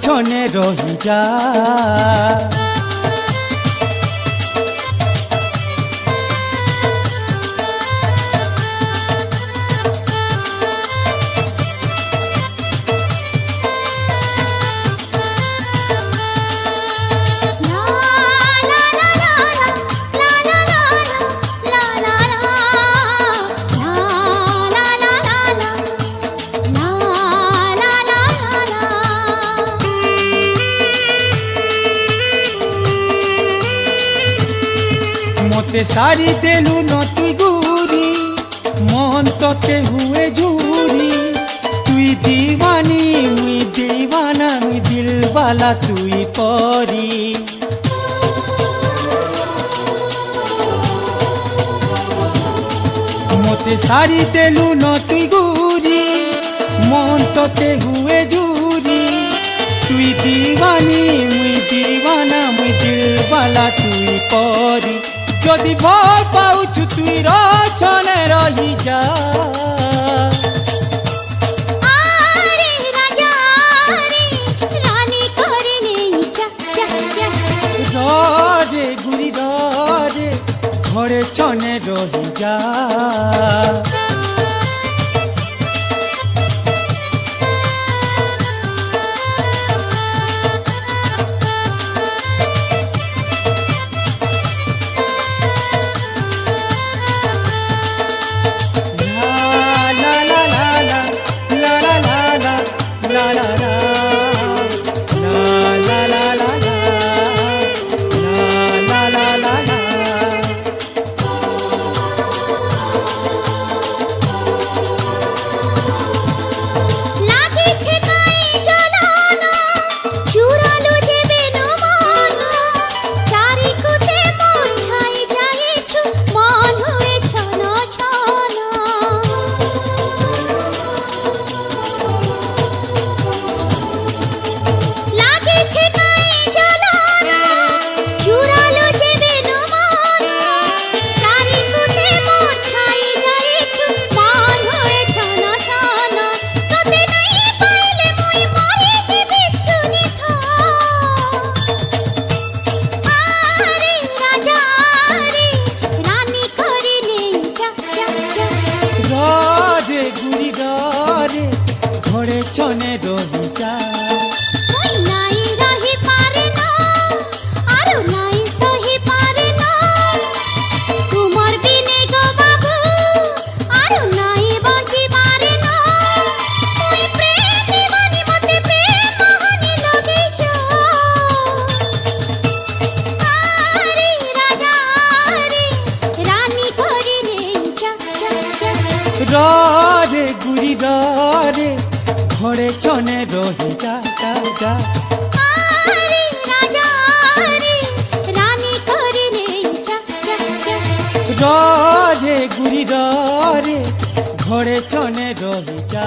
छने रही जा। मोते सारी देलु न तुई गुरी मन तोते हुए जूरी। तुई दीवानी मुई दीवाना मुई दिल वाला तुई परी। मोते सारी देलु न तुई गुरी मन तोते हुए जूरी। तुई दीवानी मुई दीवाना मुई दिल वाला तुई परी। जदि भल पाउछु तुई रछने रही जा। आरे राजा रे रानी करे नहीं जा जा जा। रे गुरी रे घरे छने रही जा। घरे छने रही जा। कोई नाई रही पारे ना आरो नाई सही पारे ना। तुमर बिने गो बाबू आरो नाई बाजी पारे ना। कोई प्रेम दीवानी मते प्रेम कहानी लगे जा। आरे राजा रे रानी घरे ले जा जा जा। रे गुरी रे घरे छने रही जा जा जा। आरे राजा रे रानी घरे ले जा जा जा। रे गुरी रे घरे छने रही जा।